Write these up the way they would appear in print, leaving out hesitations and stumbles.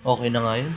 Okay na nga yun.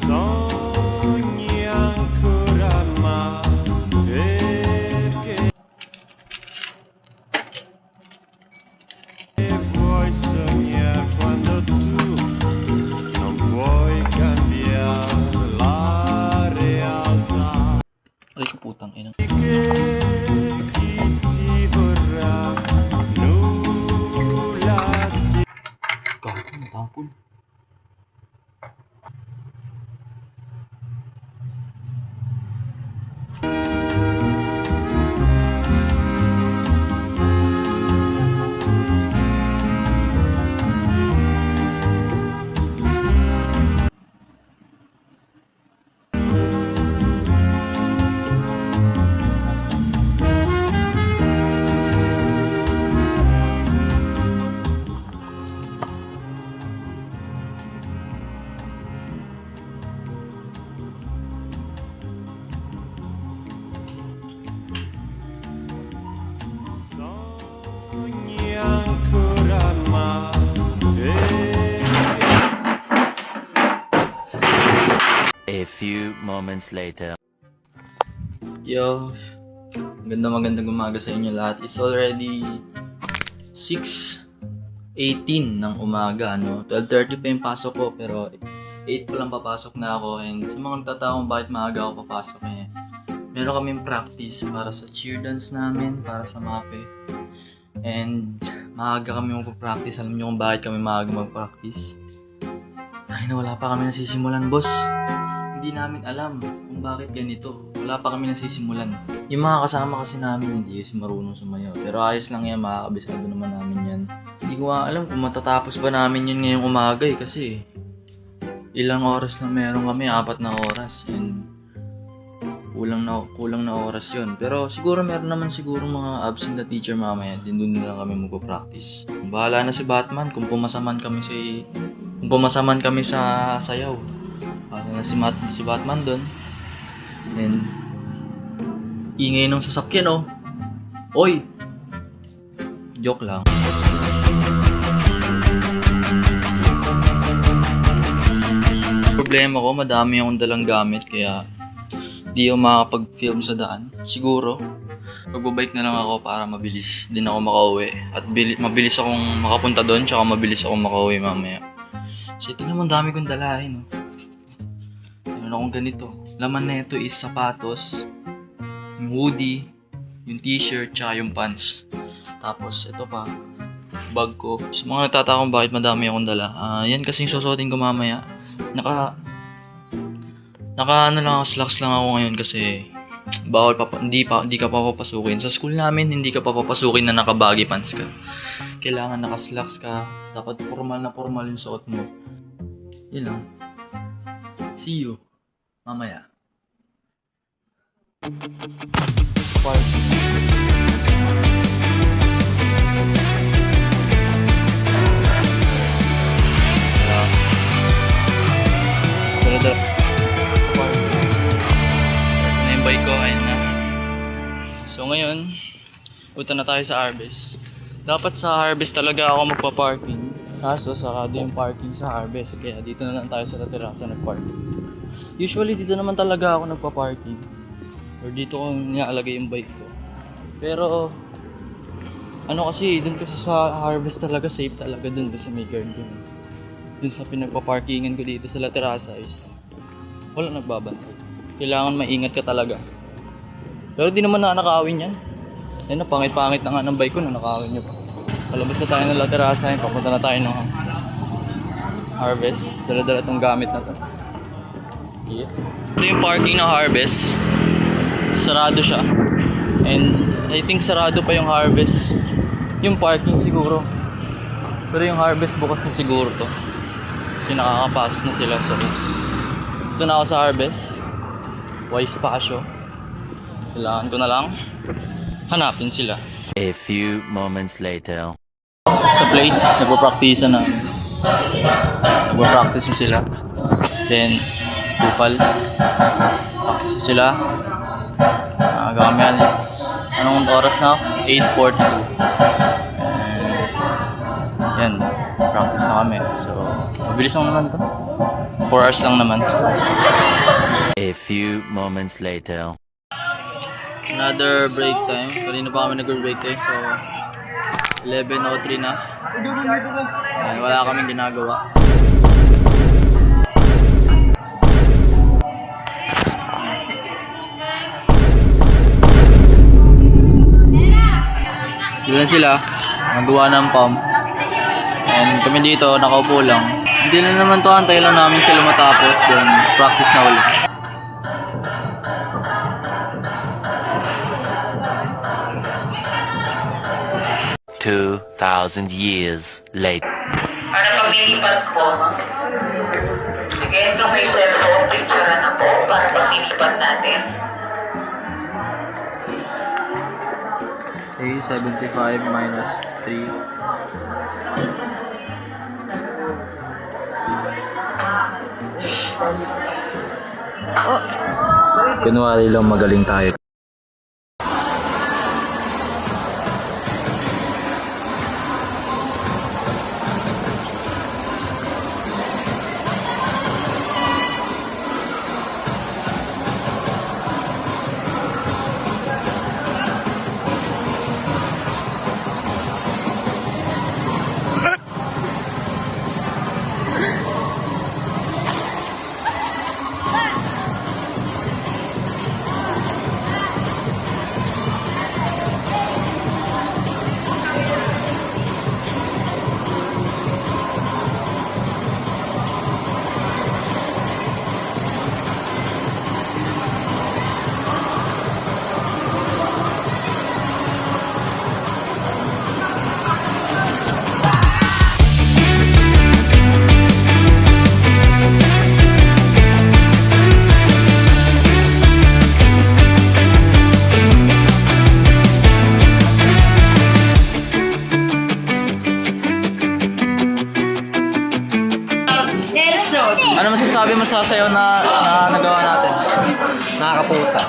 Sogni ancora ma perché vuoi sognare quando tu non puoi cambiare la realtà Aray ko putang ina. che chi ti vorrà nulla ti Gago, natapon. sogni ancora ma perché A few moments later. Yo, magandang umaga sa inyo lahat. It's already 6:18 ng umaga, no? 12:30 pa yung pasok ko, pero 8 pa lang papasok na ako. And sa mga nagtatanong bakit maaga ako papasok, meron kaming practice para sa cheer dance namin, para sa MAPE. And maaga kami magpa-practice. Alam niyo kung bakit kami maaga mag-practice? Dahil na wala pa kami nasisimulan, boss. Hindi namin alam kung bakit ganito. Wala pa kami nasisimulan. Yung mga kasama kasi namin hindi kasi marunong sumayaw. Pero ayos lang yan, makakabisado naman namin yan. Hindi ko alam kung matatapos ba namin yun ngayong umaga kasi ilang oras lang meron kami, 4 na oras. And kulang na oras yun. Pero siguro meron naman siguro mga absent na teacher mamaya. Doon na lang kami magpo-practice. Bahala na si Batman kung pumasaman kami sa sayaw. Bahala na si Batman doon. And ingay ng sasakyan, oh. Oy! Joke lang. Problema ko, madami akong dalang gamit kaya di ako makakapag-film sa daan. Siguro, magbabike na lang ako para mabilis din ako makauwi. At mabilis akong makapunta doon, tsaka mabilis akong makauwi mamaya. Kasi tingnan mo, dami kong dalahin, oh. Meron akong ganito. Laman na ito is sapatos, yung hoodie, yung t-shirt, tsaka yung pants. Tapos, ito pa, bag ko. Sa mga nagtatakong bakit madami akong dala, yan kasing susuotin ko mamaya. Naka slacks lang ako ngayon kasi bawal hindi ka pa papasukin. Sa school namin, hindi ka pa papasukin na naka-baggy pants ka. Kailangan naka-slacks ka. Dapat formal yung suot mo. Yun lang. See you mamaya. Bike ko, ayun na. So ngayon, punta na tayo sa Harvest. Dapat sa Harvest talaga ako magpa-parking. Kaso sarado yung parking sa Harvest. Kaya dito na lang tayo sa terasa nag-park. Usually dito naman talaga ako nagpa-parking. Or dito ko nilalagay yung bike ko. Pero ano kasi, dun kasi sa Harvest talaga safe talaga dun kasi may guard dun. Dun sa pinagpa-parkingan ko dito sa La Terraza is wala nagbabantay. Kailangan maingat ka talaga. Pero di naman nakakawin yan. Yan na, pangit-pangit na nga ng bike ko na nakakawin nyo pa. Palabas na tayo ng La Terraza, papunta na tayo ng Harvest. Dala-dala itong gamit na to. Yeah. Ito yung parking ng Harvest. Sarado siya. And I think sarado pa yung Harvest Yung parking siguro. Pero yung harvest bukas na siguro to. Kasi nakakapasok na sila. So, ito na ako sa harvest. Wise Pasio. Kailangan ko na lang hanapin sila. A few moments later. Sa place, nagpa-practice na. Nagpa-practice na sila. Then, kupal. Practice na sila. Gamyan, anong oras na? 8:42. Yan, practice na kami. So, mabilis lang naman to. 4 hours lang naman. A few moments later. Another break time. Kanina pa kami nag-break time. So, 11:03 na. Ayan, wala kaming ginagawa. Doon sila, nagawa ng pumps. And kami dito, nakaupo lang. Hindi na naman to, antay lang namin sila matapos. Then, practice na ulit. 2,000 years later. Para pag nilipat ko, again, kung may cellphone, picture na po para pag nilipat natin. A 75 minus 3. Kunwari lang magaling tayo. Ano masasabi mo sa sayaw na nagawa natin? Nakakaputa.